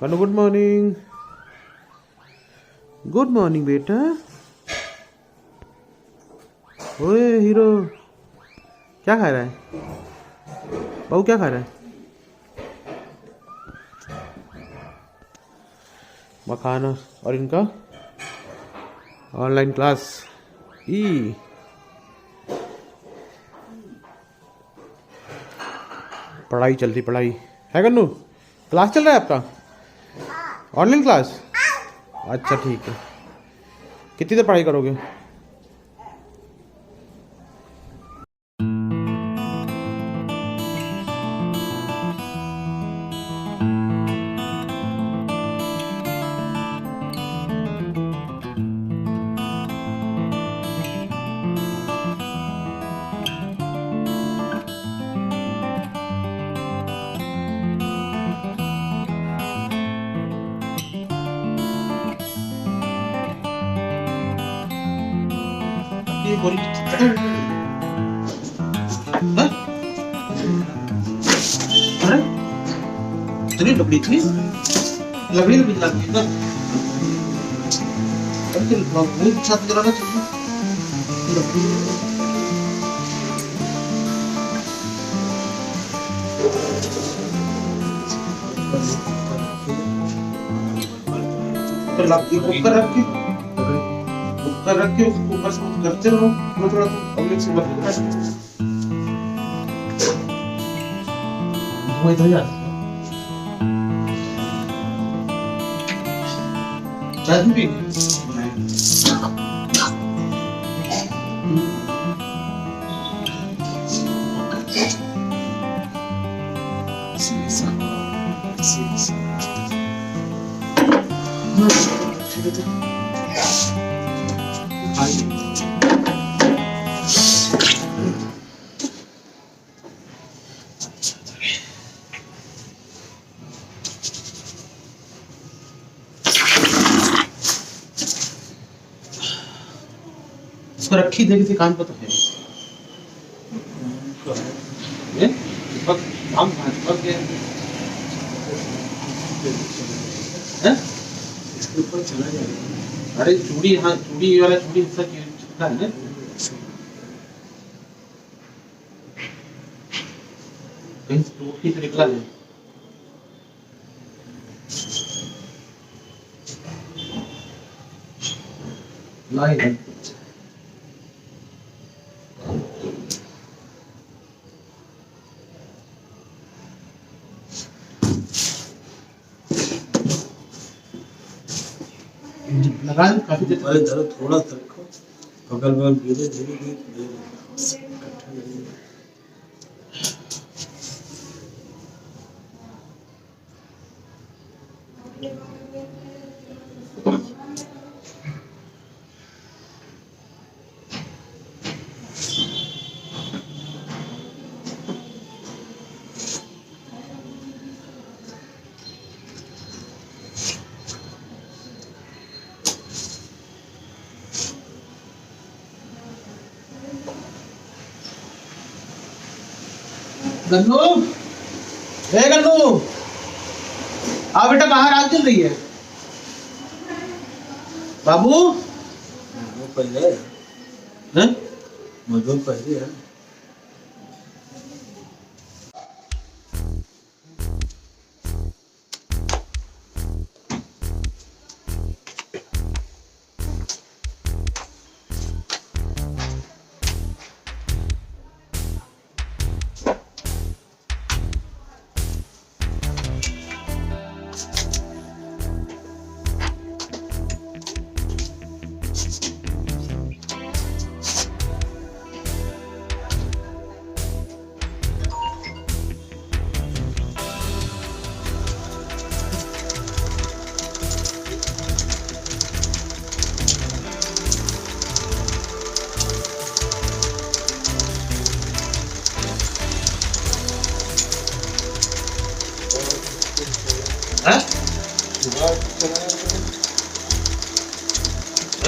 Hello, good morning. Good morning बेटा। ओए hero, क्या खा रहा है? बहू क्या खा रहा है? मखाना। और इनका ऑनलाइन क्लास। ई पढ़ाई चल रही, पढ़ाई है कन्नू? क्लास चल रहा है आपका? Online class. अच्छा ठीक है। कितनी देर पढ़ाई करोगे? ये बोरी अरे इतनी लकड़ी थी, लकड़ी भी लगती है ना। अरे बहुत साथ जलाना चाहिए लकड़ी। ऊपर रख के उसको ऊपर से कुछ करते रहो थोड़ा थोड़ा, तो अगले से बदल धुआं इधर जाता चाय भी उसको रखी दे किसी काम को तो है। काम इसके ऊपर चला जाएगा। अरे चूड़ी, हाँ चूड़ी वाला, चूड़ी हिस्सा चिपका है ना। कहीं टूट के निकला है। नहीं लगा काफी देर तक थोड़ा तक बगल बगल धीरे धीरे गन्नू, हे गन्नू, आ बेटा बाहर आग जल रही है। बाबू पहले हैं मुझे पहले है।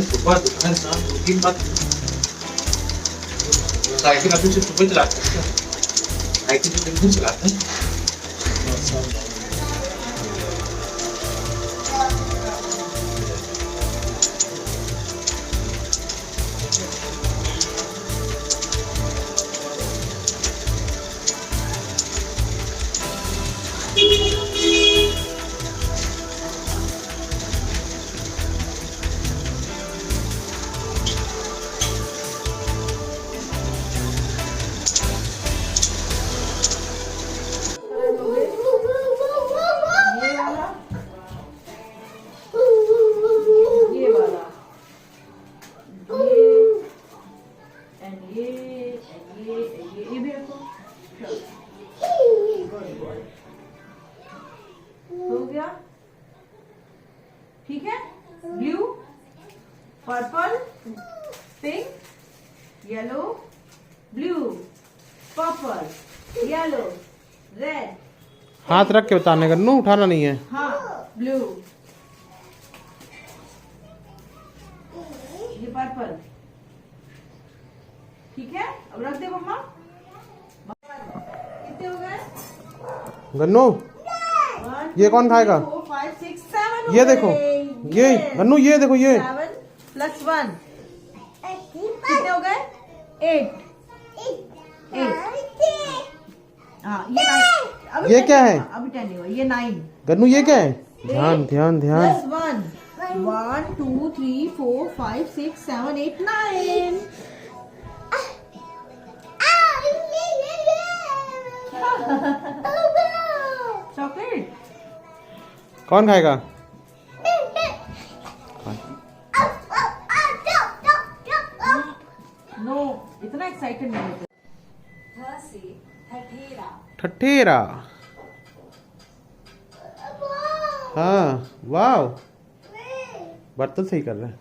सुबह दोपहर शाम 2-3 बार साइकिल अभी से सुबह चलाते हैं। साइकिल तो बिल्कुल चलाते हैं। हो गया, ठीक है। Blue, purple, pink, yellow, blue, purple, yellow, red. हाथ रख के उतारने का, नो उठाना नहीं है। हाँ, ब्लू, ये पर्पल, ठीक है। अब रख दे मम्मा। कितने हो गए? गन्नू, ये कौन खाएगा? 4, 5, 6, 7 ये देखो, ये गन्नू, ये देखो, ये 7 + 1 कितने हो गए? 8। हाँ, ये 9। अभी ये 10 क्या नहीं है? हुआ, अभी 10 नहीं हुआ, ये 9 गन्नू, ये क्या है? ध्यान ध्यान ध्यान। + 1 1 2 3 4 5 6 7 8 9। चॉकलेट कौन खाएगा? नो, इतना एक्साइटेड नहीं होते। ठठेरा। हाँ, वाव, बर्तन सही कर रहे हैं।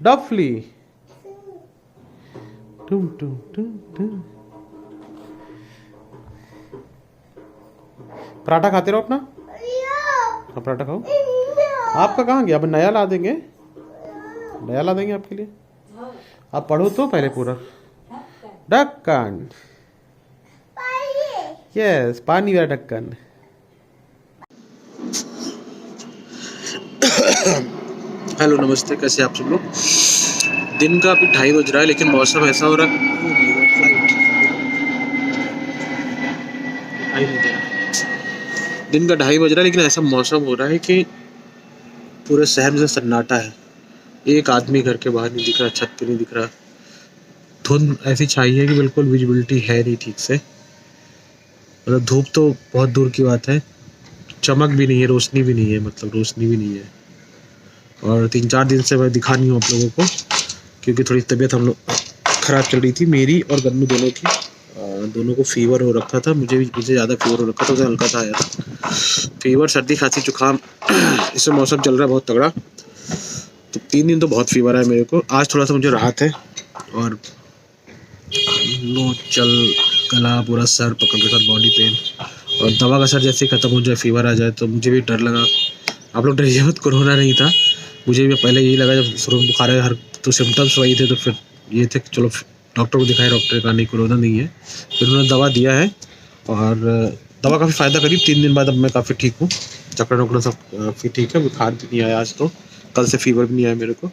डफली। टुम टुम टुम टुम। पराठा खाते रहो अपना। हाँ, पराठा खाओ। आपका कहाँ गया? अब नया ला देंगे, नया ला देंगे आपके लिए। आप पढ़ो तो पहले पूरा। ढक्कन, यस, पानी वाला ढक्कन। हेलो, नमस्ते, कैसे आप सब लोग? दिन का अभी 2:30 बज रहा है, लेकिन मौसम ऐसा हो रहा है। दिन का 2:30 बज रहा है, लेकिन ऐसा मौसम हो रहा है कि पूरे शहर में सन्नाटा है। एक आदमी घर के बाहर नहीं दिख रहा, छत पे नहीं दिख रहा। धुंध ऐसी छाई है कि बिल्कुल विजिबिलिटी है नहीं ठीक से। मतलब धूप तो बहुत दूर की बात है, चमक भी नहीं है, रोशनी भी नहीं है, मतलब रोशनी भी नहीं है। और 3-4 दिन से मैं दिखा नहीं हूँ आप लोगों को, क्योंकि थोड़ी तबीयत हम लोग ख़राब चल रही थी, मेरी और गन्नू दोनों की। दोनों को फीवर हो रखा था, मुझे ज़्यादा फीवर हो रखा था, उसे हल्का सा आया था। फीवर, सर्दी, खांसी, जुकाम, इसमें मौसम चल रहा है बहुत तगड़ा। तो 3 दिन तो बहुत फीवर है मेरे को। आज थोड़ा सा मुझे राहत है, और लो चल, गला, पूरा सर पकड़ के साथ, बॉडी पेन, और दवा का असर जैसे ख़त्म हो जाए, फीवर आ जाए, तो मुझे भी डर लगा। आप लोग डरिए मत, कोरोना नहीं था, मुझे भी पहले यही लगा। जब शुरू में बुखार है, हर तो सिम्टम्स वही थे, तो फिर ये थे कि चलो डॉक्टर को दिखाए। डॉक्टर का नहीं, कोरोना नहीं है। फिर उन्होंने दवा दिया है, और दवा काफ़ी फ़ायदा करी। 3 दिन बाद अब मैं काफ़ी ठीक हूँ, चक्कर वक्कर सब फिर ठीक है। बुखार भी नहीं आया आज, तो कल से फीवर भी नहीं आया मेरे को।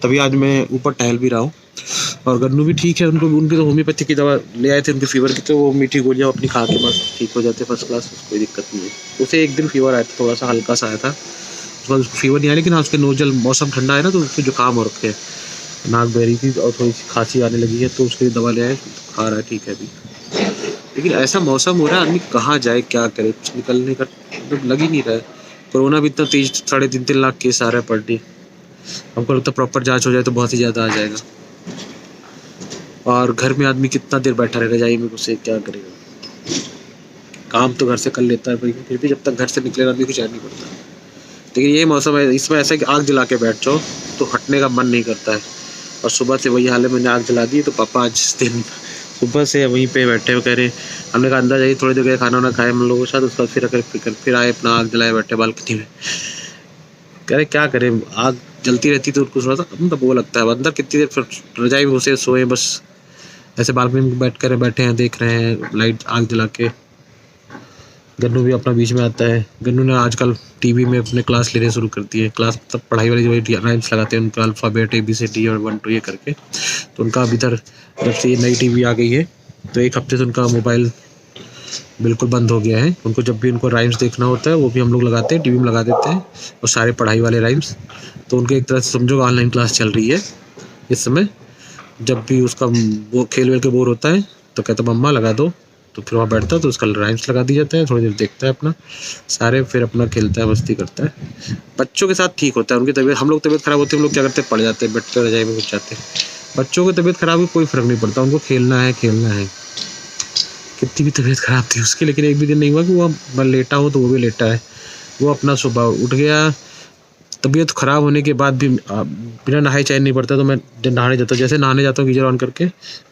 तभी आज मैं ऊपर टहल भी रहा हूँ। और गन्नू भी ठीक है, उनकी तो होम्योपैथी की दवा ले आए थे उनके फीवर की, तो वो मीठी गोलियाँ अपनी खा के बस ठीक हो जाते, फर्स्ट क्लास, कोई दिक्कत नहीं है। उसे एक दिन फीवर आया था, थोड़ा सा हल्का सा आया था, उसके बाद उसको फीवर नहीं आया। लेकिन हाँ, उसके नोजल, मौसम ठंडा है ना, तो उसके जुकाम हो रखे हैं, नाक बह रही थी, और थोड़ी सी खांसी आने लगी है, तो उसके लिए दवा ले आए, खा रहा है, ठीक है अभी। लेकिन ऐसा मौसम हो रहा है, आदमी कहाँ जाए, क्या करे, कुछ निकलने का मतलब लग ही नहीं रहा है। कोरोना भी इतना तेज, 3.5 लाख केस आ रहा है पर डे। हमको लगता है प्रॉपर जांच हो जाए तो बहुत ही ज़्यादा आ जाएगा। और घर में आदमी कितना देर बैठा रहेगा, रजाई में घुसे, क्या करेगा? काम तो घर से कर लेता है, फिर भी जब तक घर से निकलेगा आदमी कुछ नहीं पड़ता। लेकिन ये मौसम है, इसमें ऐसा है कि आग जला के बैठ जाओ तो हटने का मन नहीं करता है। और सुबह से वही हाल है, मैंने आग जला दी, तो पापा आज दिन सुबह से वहीं पे बैठे हुए, कह रहे, हमने कहा अंदर जाइए, थोड़ी देर गए, खाना वाना खाए हम लोगों के साथ, उसका फिर आए, अपना आग जलाए बैठे बालकनी में। कह रहे क्या करें, आग जलती रहती तो उनको थोड़ा सा मतलब वो लगता है। अंदर कितनी देर फिर रजाई में घुसे सोए, बस ऐसे बालकनी में बैठे हैं, देख रहे हैं लाइट आग जला के। गन्नू भी अपना बीच में आता है। गन्नू ने आजकल टीवी में अपने क्लास लेने शुरू कर दिए। क्लास मतलब पढ़ाई वाली जो राइम्स लगाते हैं उनका, अल्फ़ाबेट ABCD और 1 2 ये करके। तो उनका अभी इधर जब से ये नई टीवी आ गई है, तो 1 हफ्ते से उनका मोबाइल बिल्कुल बंद हो गया है। उनको जब भी उनको राइम्स देखना होता है, वो भी हम लोग लगाते हैं, टीवी में लगा देते हैं, और सारे पढ़ाई वाले राइम्स। तो उनके एक तरह से समझो ऑनलाइन क्लास चल रही है इस समय। जब भी उसका वो खेल के बोर होता है, तो कहता मम्मा लगा दो, तो फिर वहाँ बैठता है, तो उसका राइम्स लगा दी जाता है, थोड़ी देर देखता है अपना सारे, फिर अपना खेलता है, मस्ती करता है। बच्चों के साथ ठीक होता है, उनकी तबीयत, हम लोग तबीयत खराब होती है, हम लोग क्या करते हैं, पड़ जाते हैं, बैठ कर रजाई में घुस जाते हैं। बच्चों की तबीयत खराब हुई कोई फ़र्क नहीं पड़ता, उनको खेलना है, कितनी भी तबीयत ख़राब थी उसकी, लेकिन एक भी दिन नहीं हुआ कि वो लेटा हो तो वो भी लेटा है। वो अपना सुबह उठ गया। तबीयत ख़राब होने के बाद भी बिना नहाए चैन नहीं पड़ता, तो मैं नहाने जाता हूँ। जैसे नहाने जाता हूँ गीजर ऑन करके,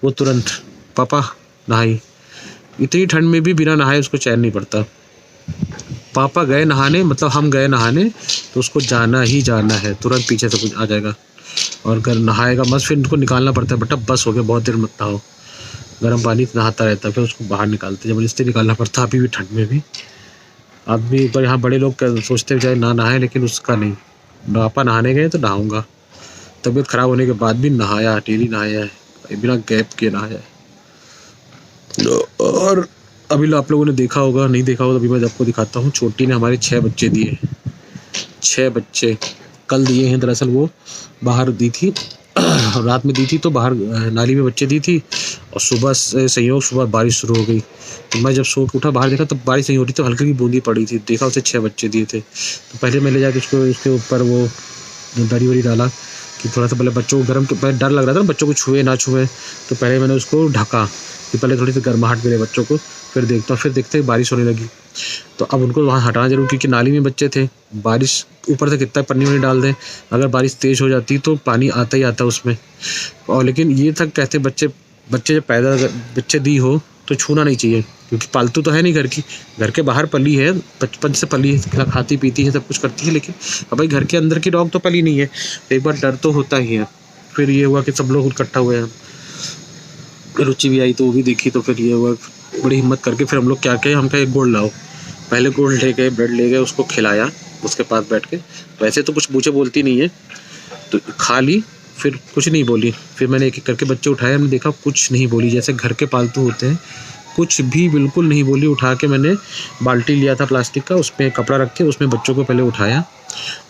वो तुरंत पापा नहाई। इतनी ठंड में भी बिना नहाए उसको चैन नहीं पड़ता। पापा गए नहाने, मतलब हम गए नहाने, तो उसको जाना ही जाना है, तुरंत पीछे से कुछ आ जाएगा और अगर नहाएगा मस्त, फिर उनको निकालना पड़ता है, बेटा बस हो गया, बहुत देर मत नहाओ। गर्म पानी से नहाता रहता है, फिर उसको बाहर निकालते, ज़बरदस्ती निकालना पड़ता है। अभी भी ठंड में भी आदमी एक बार, यहाँ बड़े लोग सोचते हैं चाहे ना नहाए, लेकिन उसका नहीं। पापा नहाने गए तो नहाऊंगा। तबीयत ख़राब होने के बाद भी नहाया, डेली नहाया है, बिना गैप के नहाया है। और अभी आप लोगों ने देखा होगा, नहीं देखा होगा तो अभी मैं आपको दिखाता हूँ। छोटी ने हमारे 6 बच्चे दिए, 6 बच्चे कल दिए हैं। दरअसल वो बाहर दी थी, रात में दी थी, तो बाहर नाली में बच्चे दी थी, और सुबह से संयोग सुबह बारिश शुरू हो गई। तो मैं जब सो के उठा, बाहर देखा तब बारिश नहीं हो रही, तो हल्की की बूंदी पड़ी थी। देखा उसे 6 बच्चे दिए थे। तो पहले मैं ले जाके उसके ऊपर वो दरी वरी डाला कि थोड़ा सा पहले बच्चों को गर्म, के पहले डर लग रहा था ना बच्चों को छुए ना छुए, तो पहले मैंने उसको ढका कि पहले थोड़ी सी गर्माहट मिले बच्चों को, फिर देखते बारिश होने लगी। तो अब उनको वहाँ हटाना जरूर, क्योंकि नाली में बच्चे थे, बारिश ऊपर से कितना पन्नी वन्नी डाल दें, अगर बारिश तेज़ हो जाती तो पानी आता ही आता उसमें। और लेकिन ये था, कहते बच्चे जब पैदा बच्चे दी हो तो छूना नहीं चाहिए, क्योंकि पालतू तो है नहीं घर की, घर के बाहर पली है, बचपन से पली है, खाती पीती है, सब कुछ करती है, लेकिन अब भाई घर के अंदर की डॉग तो पली नहीं है, तो एक बार डर तो होता ही है। फिर ये हुआ कि सब लोग इकट्ठा हुए हैं, रुचि भी आई तो वो भी देखी, तो फिर ये हुआ, बड़ी हिम्मत करके फिर हम लोग क्या कहे, हम कहे एक गोल्ड लाओ। पहले गोल्ड ले गए, ब्रेड ले गए, उसको खिलाया उसके पास बैठ के। वैसे तो कुछ मुझे बोलती नहीं है, तो खा ली, फिर कुछ नहीं बोली। फिर मैंने एक एक करके बच्चे उठाए, हमने देखा कुछ नहीं बोली, जैसे घर के पालतू होते हैं, कुछ भी बिल्कुल नहीं बोली। उठा के मैंने बाल्टी लिया था प्लास्टिक का, उसमें कपड़ा रख के उसमें बच्चों को पहले उठाया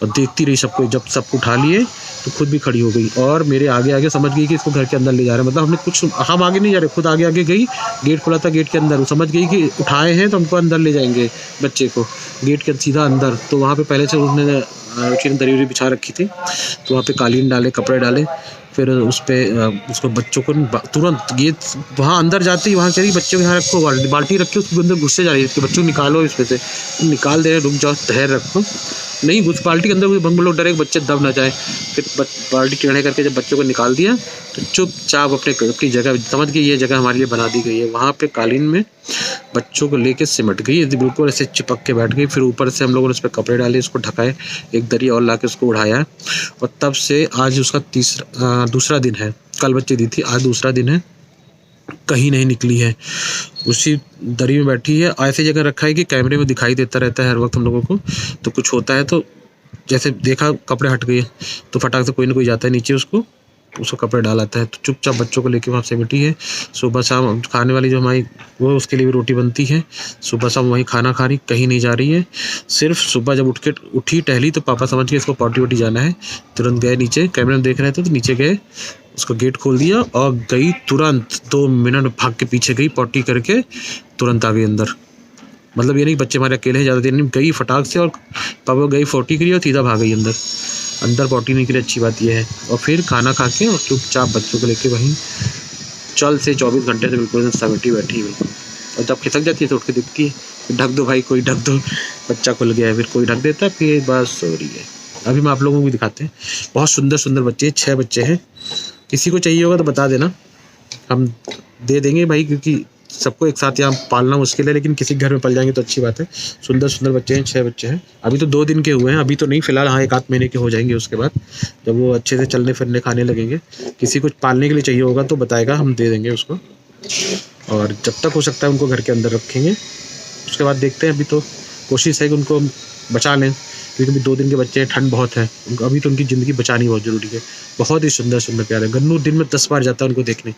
और देखती रही सबको। जब सबको उठा लिए तो खुद भी खड़ी हो गई और मेरे आगे आगे समझ गई कि इसको घर के अंदर ले जा रहे हैं। मतलब हमने कुछ, हम आगे नहीं जा रहे, खुद आगे आगे गई, गेट खुला था, गेट के अंदर वो समझ गई कि उठाए हैं तो हमको अंदर ले जाएंगे बच्चे को, गेट के सीधा अंदर। तो वहाँ पे पहले से उसने रुचि ने दरी वरी बिछा रखी थी, तो वहाँ पे कालीन डाले, कपड़े डाले, फिर उस पर उसको बच्चों को तुरंत ये वहाँ अंदर जाते ही वहाँ कह रही बच्चों के यहाँ रखो, बाल्टी रखी, उसके अंदर गुस्से जा रही है कि बच्चों निकालो इसमें से, निकाल दे रहे, रुक जाओ, धैर्य रखो, नहीं घुस बाल्टी के अंदर, हम लोग डरे बच्चे दब ना जाए। फिर बाल्टी टेढ़े करके जब बच्चों को निकाल दिया तो चुपचाप अपनी जगह, समझ गई ये जगह हमारे लिए बना दी गई है, वहाँ पे कालीन में बच्चों को लेके सिमट गई, बिल्कुल ऐसे चिपक के बैठ गई। फिर ऊपर से हम लोगों ने उस पर कपड़े डाले, उसको ढकाए, एक दरी और ला के उसको उड़ाया, और तब से आज उसका दूसरा दिन है। कल बच्चे दी थी, आज दूसरा दिन है, कहीं नहीं निकली है, उसी दरी में बैठी है। ऐसी जगह रखा है कि कैमरे में दिखाई देता रहता है हर वक्त हम लोगों को, तो कुछ होता है तो जैसे देखा कपड़े हट गए तो फटाक से कोई ना कोई जाता है नीचे, उसको कपड़े डाल आता है। तो चुपचाप बच्चों को लेके वहाँ से बैठी है। सुबह शाम खाने वाली जो हमारी वो, उसके लिए भी रोटी बनती है, सुबह शाम वहीं खाना खा रही, कहीं नहीं जा रही है। सिर्फ सुबह जब उठी टहली तो पापा समझ के इसको पॉटी वोटी जाना है, तुरंत गए नीचे, कैमरे में देख रहे थे तो नीचे गए, उसका गेट खोल दिया और गई तुरंत, 2 मिनट भाग के पीछे गई, पॉटी करके तुरंत आ गई अंदर। मतलब ये नहीं बच्चे हमारे अकेले हैं, ज़्यादा देर नहीं गई, फटाक से, और पापा गई पॉटी करी और सीधा भाग गई अंदर पॉटी नहीं करी, अच्छी बात यह है। और फिर खाना खा के और चुपचाप बच्चों को लेके वहीं चल से 24 घंटे से बिल्कुल समेटी बैठी हुई। और जब खिसक जाती है तो उठ के दिखती है, ढक दो भाई, कोई ढक दो, बच्चा खुल गया है, फिर कोई ढक देता है, फिर बस सो रही है। अभी मैं आप लोगों को भी दिखाते हैं, बहुत सुंदर सुंदर बच्चे हैं, 6 बच्चे हैं। किसी को चाहिए होगा तो बता देना, हम दे देंगे भाई, क्योंकि सबको एक साथ यहाँ पालना मुश्किल है, लेकिन किसी घर में पल जाएंगे तो अच्छी बात है। सुंदर सुंदर बच्चे हैं, 6 बच्चे हैं। अभी तो 2 दिन के हुए हैं, अभी तो नहीं, फिलहाल हाँ 1 आध महीने के हो जाएंगे, उसके बाद जब वो अच्छे से चलने फिरने खाने लगेंगे। किसी को पालने के लिए चाहिए होगा तो बताएगा, हम दे देंगे उसको। और जब तक हो सकता है उनको घर के अंदर रखेंगे, उसके बाद देखते हैं। अभी तो कोशिश है कि उनको बचा लें, क्योंकि अभी 2 दिन के बच्चे हैं, ठंड बहुत है, अभी तो उनकी ज़िंदगी बचानी बहुत ज़रूरी है। बहुत ही सुंदर सुंदर प्यारे। गन्नू दिन में 10 बार जाता है उनको देखने,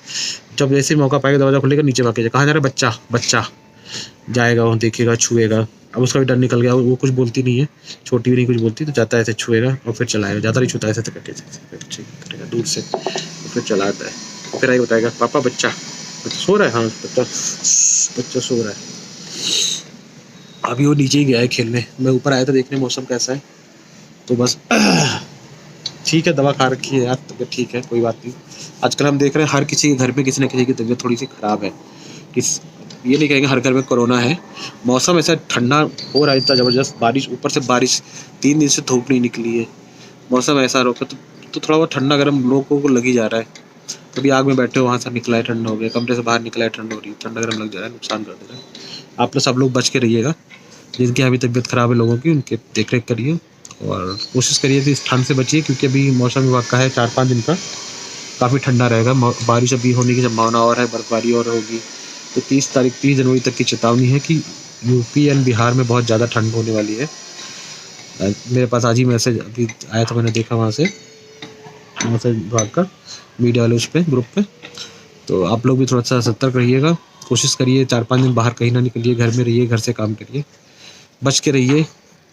जब जैसे मौका पाएगा दरवाज़ा खोलेगा, नीचे भागेगा, कहाँ जा रहा है बच्चा, बच्चा जाएगा, वहाँ देखेगा, छुएगा। अब उसका भी डर निकल गया, वो कुछ बोलती नहीं है, छोटी भी नहीं कुछ बोलती, तो जाता है ऐसे छुएगा और फिर चलाएगा, ज़्यादा नहीं छूता, ऐसे करके करेगा दूर से, फिर चलाता है। फिर आई बताएगा पापा बच्चा सो रहा है, हाँ बच्चा सो रहा है। अभी वो नीचे ही गया है खेलने, मैं ऊपर आया था देखने मौसम कैसा है, तो बस ठीक है, दवा खा रखी है यार, तबीयत ठीक है, कोई बात नहीं। आजकल हम देख रहे हैं हर किसी के घर में किसी न किसी की तबीयत थोड़ी सी ख़राब है, ये नहीं कहेंगे हर घर में कोरोना है। मौसम ऐसा ठंडा हो रहा है इतना ज़बरदस्त, बारिश ऊपर से बारिश, 3 दिन से धूप नहीं निकली है, मौसम ऐसा रोका तो थोड़ा बहुत ठंडा गर्म लोगों को लग ही जा रहा है। कभी आग में बैठे हो वहाँ से निकला है ठंडा हो गया, कमरे से बाहर निकला है ठंड हो रही है, ठंडा गर्म लग जा रहा है, नुकसान कर दे रहा है। आप लोग सब लोग बच के रहिएगा, जिनकी अभी तबीयत ख़राब है लोगों की, उनके देख रेख करिए और कोशिश करिए कि इस ठंड से बचिए, क्योंकि अभी मौसम विभाग का है 4-5 दिन का काफ़ी ठंडा रहेगा। बारिश अभी होने की संभावना और है, बर्फबारी और होगी। तो 30 जनवरी तक की चेतावनी है कि यूपी एंड बिहार में बहुत ज़्यादा ठंड होने वाली है। मेरे पास आज ही मैसेज अभी आया था, मैंने देखा वहाँ से मैसेज विभाग का, मीडिया वाले उस पर ग्रुप पे। तो आप लोग भी थोड़ा सा सतर्क रहिएगा, कोशिश करिए 4-5 दिन बाहर कहीं ना निकलिए, घर में रहिए, घर से काम करिए, बच के रहिए।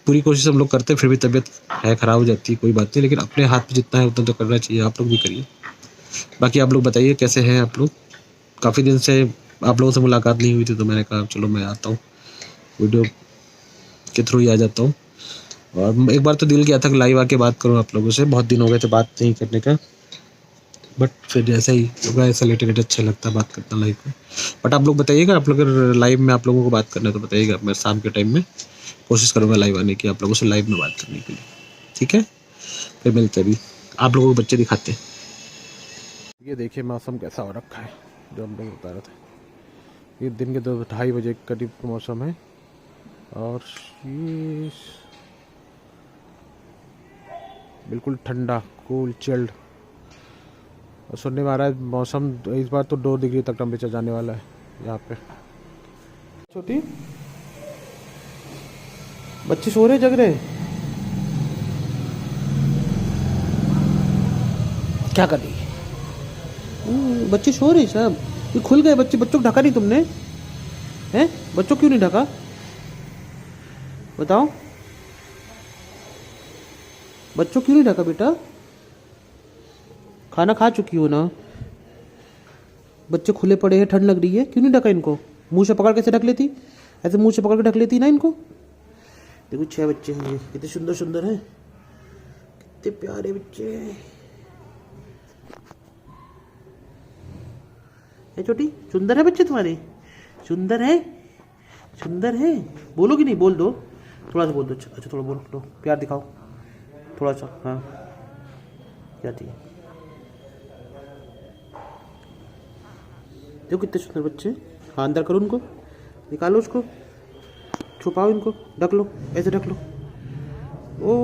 पूरी कोशिश हम लोग करते हैं, फिर भी तबीयत है ख़राब हो जाती है, कोई बात नहीं, लेकिन अपने हाथ में जितना है उतना तो करना चाहिए, आप लोग भी करिए। बाकी आप लोग बताइए कैसे हैं आप लोग। काफ़ी दिन से आप लोगों से मुलाकात नहीं हुई थी, तो मैंने कहा चलो मैं आता हूँ, वीडियो के थ्रू ही आ जाता हूँ। और एक बार तो दिल किया था कि लाइव आके बात करूँ आप लोगों से, बहुत दिन हो गए थे बात नहीं करने का, बट फिर जैसा ही होगा, ऐसा लेटे अच्छा लगता है बात करना लाइव में। बट आप लोग बताइएगा, आप लोग अगर लाइव में आप लोगों को बात करना है तो बताइएगा, मैं शाम के टाइम में कोशिश करूँगा लाइव आने की, आप लोगों से लाइव में बात करने के लिए, ठीक है। फिर मिलते हैं, अभी आप लोगों को बच्चे दिखाते हैं। ये देखिए मौसम कैसा हो रखा है, जो हम लोग बता रहे थे। ये दिन के 2-2:30 बजे करीब का मौसम है, और ये बिल्कुल ठंडा, कूल चिल्ड। और सुनने में आ रहा है मौसम इस बार तो 2 डिग्री तक टेम्परेचर जाने वाला है यहाँ पे। छोटी बच्चे सो रहे, जग रहे, क्या कर रही है? बच्चे सो रहे साहब, ये खुल गए बच्चे। बच्चों को ढका नहीं तुमने, हैं? बच्चों क्यों नहीं ढका, बताओ, बच्चों क्यों नहीं ढका बेटा? खाना खा चुकी हो ना? बच्चे खुले पड़े हैं, ठंड लग रही है, क्यों नहीं ढका इनको? मुंह से पकड़ कैसे ढक लेती, ऐसे मुंह से पकड़ के ढक लेती ना इनको। देखो 6 बच्चे हैं, ये कितने सुंदर सुंदर हैं, कितने प्यारे बच्चे हैं। छोटी सुंदर है बच्चे तुम्हारे, सुंदर है, सुंदर है। बोलोगी नहीं? बोल दो, थोड़ा सा बोल दो। अच्छा थोड़ा बोल दो, प्यार दिखाओ थोड़ा सा। हाँ क्या चाहिए? देखो कितने सुंदर बच्चे। हाँ अंदर करो उनको, निकालो उसको, छुपाओ इनको, ढक लो, ऐसे ढक लो। ओ